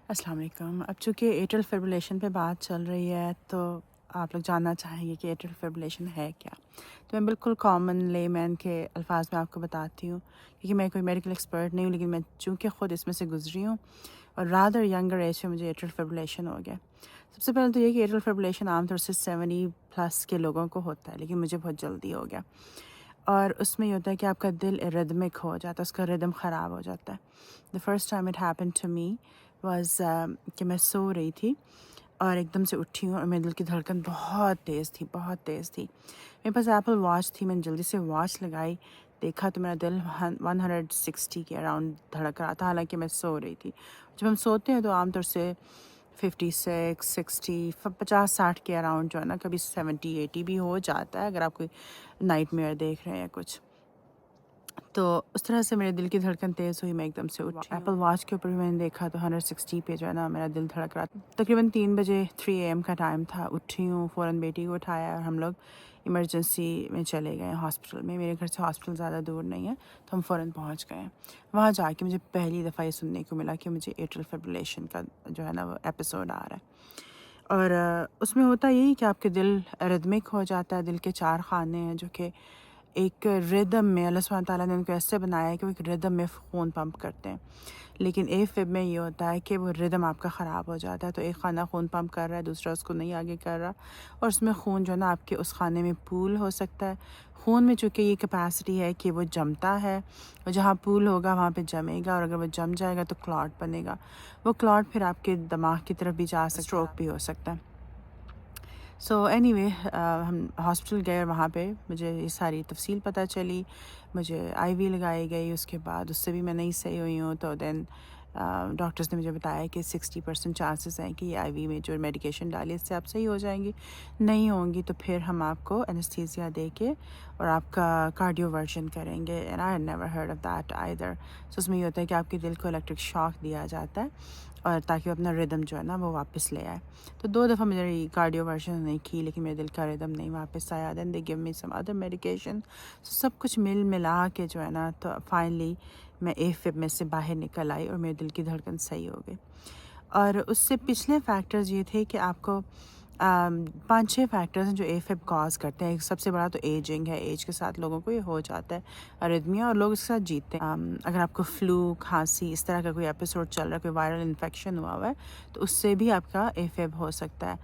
السلام علیکم. اب چونکہ ایٹرل فیبریلیشن پہ بات چل رہی ہے تو آپ لوگ جاننا چاہیں گے کہ ایٹرل فیبریلیشن ہے کیا. تو میں بالکل کامن لے مین کے الفاظ میں آپ کو بتاتی ہوں، کیونکہ میں کوئی میڈیکل ایکسپرٹ نہیں ہوں، لیکن میں چونکہ خود اس میں سے گزری ہوں اور رادر ینگر ایج میں مجھے ایٹرل فیبریلیشن ہو گیا. سب سے پہلے تو یہ کہ ایٹرل فیبریلیشن عام طور سے 70+ کے لوگوں کو ہوتا ہے، لیکن مجھے بہت جلدی ہو گیا. اور اس میں یہ ہوتا ہے کہ آپ کا دل ریدمک ہو جاتا ہے، اس کا ردم خراب ہو جاتا ہے. The first time it happen to me was کہ میں سو رہی تھی اور ایک دم سے اٹھی ہوں اور میرے دل کی دھڑکن بہت تیز تھی، بہت تیز تھی. میرے پاس ایپل واچ تھی، میں نے جلدی سے واچ لگائی، دیکھا تو میرا دل 160 کے اراؤنڈ دھڑک رہا تھا، حالانکہ میں سو رہی تھی. جب ہم سوتے ہیں تو عام طور سے 56 60 50 60 کے اراؤنڈ جو ہے نا، کبھی 70 80 بھی ہو جاتا ہے اگر آپ کوئی نائٹ میئر دیکھ رہے ہیں کچھ. تو اس طرح سے میرے دل کی دھڑکن تیز ہوئی، میں ایک دم سے اٹھی. ایپل واچ کے اوپر بھی میں نے دیکھا تو 160 پہ جو ہے نا میرا دل دھڑک رہا تھا. تقریباً 3 بجے 3 AM کا ٹائم تھا. اٹھی ہوں، فوراً بیٹی کو اٹھایا اور ہم لوگ ایمرجنسی میں چلے گئے ہاسپٹل میں. میرے گھر سے ہاسپٹل زیادہ دور نہیں ہے تو ہم فوراً پہنچ گئے. وہاں جا کے مجھے پہلی دفعہ یہ سننے کو ملا کہ مجھے ایٹرل فیبریلیشن کا جو ہے نا وہ ایپیسوڈ آ رہا ہے. اور اس میں ہوتا یہی کہ آپ کے دل ریدمک ہو جاتا ہے. دل کے 4 خانے ہیں جو کہ ایک ردم میں اللہ سبحانہ تعالیٰ نے ان کو ایسے بنایا ہے کہ وہ ایک ردم میں خون پمپ کرتے ہیں. لیکن اے فب میں یہ ہوتا ہے کہ وہ ردم آپ کا خراب ہو جاتا ہے. تو ایک خانہ خون پمپ کر رہا ہے، دوسرا اس کو نہیں آگے کر رہا، اور اس میں خون جو ہے نا آپ کے اس خانے میں پول ہو سکتا ہے. خون میں چونکہ یہ کیپیسٹی ہے کہ وہ جمتا ہے، اور جہاں پول ہوگا وہاں پہ جمے گا، اور اگر وہ جم جائے گا تو کلاٹ بنے گا. وہ کلاٹ پھر آپ کے دماغ کی طرف بھی جا سکتا ہے، اسٹروک بھی ہو سکتا ہے. سو اینی وے ہم ہاسپٹل گئے اور وہاں پہ مجھے یہ ساری تفصیل پتہ چلی. مجھے آئی وی لگائی گئی، اس کے بعد اس سے بھی میں نہیں صحیح ہوئی ہوں. تو دین ڈاکٹرز نے مجھے بتایا کہ 60% چانسز ہیں کہ یہ آئی وی میں جو میڈیکیشن ڈالی اس سے آپ صحیح ہو جائیں گی. نہیں ہوں گی تو پھر ہم آپ کو انستھیزیا دے کے اور آپ کا کارڈیو ورژن کریں گے. And I never heard of that either. So اس میں یہ ہوتا ہے کہ آپ کے دل کو الیکٹرک شاک دیا جاتا ہے اور تاکہ وہ اپنا ردم جو ہے نا وہ واپس لے آئے. تو 2 دفعہ میری کارڈیو ورژن نہیں کی، لیکن میرے دل کا ردم نہیں واپس آیا. دین دے گیو می سم ادر میڈیکیشن. سب کچھ ملا کے جو ہے نا تو فائنلی میں اے فب میں سے باہر نکل آئی اور میرے دل کی دھڑکن صحیح ہو گئی. اور اس سے پچھلے فیکٹرز یہ تھے کہ آپ کو 5-6 فیکٹرز ہیں جو اے فب کاز کرتے ہیں. سب سے بڑا تو ایجنگ ہے. ایج کے ساتھ لوگوں کو یہ ہو جاتا ہے اریتمیا، اور لوگ اس کے ساتھ جیتے ہیں. اگر آپ کو فلو، کھانسی، اس طرح کا کوئی ایپیسوڈ چل رہا ہے، کوئی وائرل انفیکشن ہوا ہے تو اس سے بھی آپ کا اے فب ہو سکتا ہے.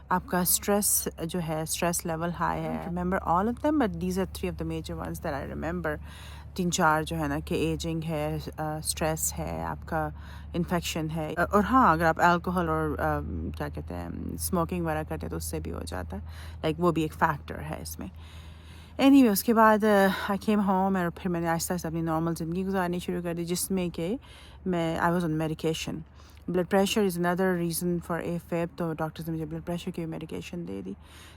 آپ کا اسٹریس جو ہے، اسٹریس لیول ہائی ہے. Remember all of them but these are 3 of the major ones that I remember. 3-4 جو ہے نا کہ ایجنگ ہے، اسٹریس ہے، آپ کا انفیکشن ہے، اور ہاں اگر آپ الکوہول اور کیا کہتے ہیں اسموکنگ وغیرہ کرتے ہیں تو اس سے بھی ہو جاتا ہے. لائک وہ بھی ایک فیکٹر ہے اس میں. اینی وے اس کے بعد آئی کیم ہوم اور پھر میں نے آہستہ آہستہ اپنی نارمل زندگی گزارنی شروع کر دی، جس میں کہ میں I was on medication. Blood pressure is another reason for AFib. تو ڈاکٹرز نے مجھے بلڈ پریشر کی میڈیکیشن دے دی.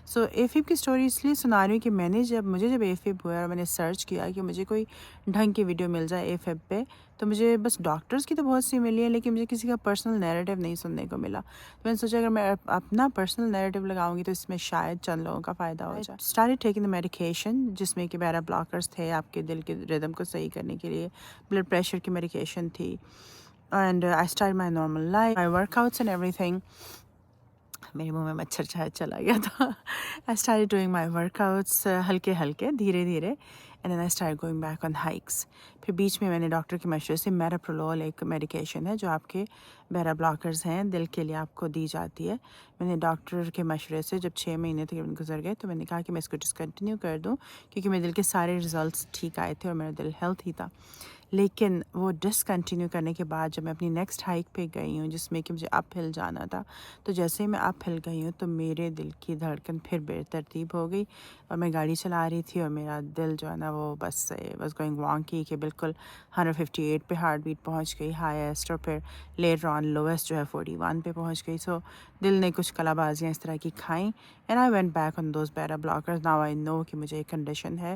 سو اے فیب کی اسٹوری اس لیے سنا رہی ہوں کہ مجھے جب اے فیب ہوا اور میں نے سرچ کیا کہ مجھے کوئی ڈھنگ کی ویڈیو مل جائے اے فیب پہ، تو مجھے بس ڈاکٹرز کی تو بہت سی ملی ہے، لیکن مجھے کسی کا پرسنل نیریٹیو نہیں سننے کو ملا. تو میں نے سوچا اگر میں اپنا پرسنل نیریٹیو لگاؤں گی تو اس میں شاید چند لوگوں کا فائدہ ہو جائے. اسٹارٹڈ ٹیکنگ دی میڈیکیشن، جس میں کہ بیٹا بلاکرز تھے آپ کے دل کے ردم کو صحیح کرنے کے لیے. بلڈ پریشر کی میڈیکیشن تھی. And I start my normal life, my workouts and everything. میرے منہ میں مچھر چلا گیا تھا. I start doing my workouts ہلکے ہلکے، دھیرے دھیرے. And then I start going back on hikes. پھر بیچ میں نے ڈاکٹر کے مشورے سے میراپرولول ایک میڈیکیشن ہے جو آپ کے بیرا بلاکرز ہیں دل کے لیے، آپ کو دی جاتی ہے. میں نے ڈاکٹر کے مشورے سے جب 6 مہینے تقریباً گزر گئے تو میں نے کہا کہ میں اس کو ڈسکنٹینیو کر دوں، کیونکہ میرے دل کے سارے ریزلٹس ٹھیک آئے تھے اور میرا دل ہیلتھی تھا. لیکن وہ ڈسکنٹینیو کرنے کے بعد جب میں اپنی نیکسٹ ہائک پہ گئی ہوں، جس میں کہ مجھے اپ ہل جانا تھا، تو جیسے ہی میں اپ ہل گئی ہوں تو میرے دل کی دھڑکن پھر بے ترتیب ہو گئی. اور میں گاڑی چلا رہی تھی اور میرا دل جو ہے نا وہ بس واز گوئنگ وانکی، کہ بالکل 158 پہ ہارٹ بیٹ پہنچ گئی ہائیسٹ، اور پھر لیٹر آن لویسٹ جو ہے 41 پہ پہنچ گئی. سو دل نے کچھ کلا بازیاں اس طرح کی کھائیں. And I went back on those beta blockers. Now I know کہ مجھے ایک کنڈیشن ہے،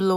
blow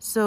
So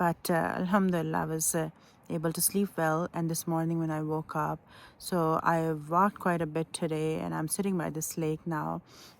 But alhamdulillah, I was able to sleep well. And this morning when I woke up, so I walked quite a bit today and I'm sitting by this lake now.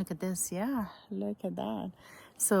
Look at this, yeah, look at that. So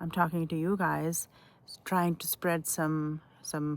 I'm talking to you guys, trying to spread some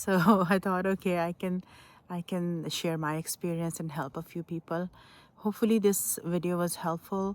So I thought, okay, I can share my experience and help a few people. Hopefully this video was helpful.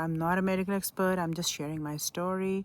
I'm not a medical expert, I'm just sharing my story.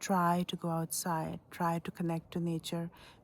try to go outside, try to connect to nature.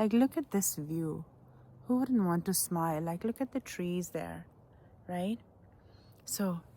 Like, look at this view. Who wouldn't want to smile? Like, look at the trees there, right? So,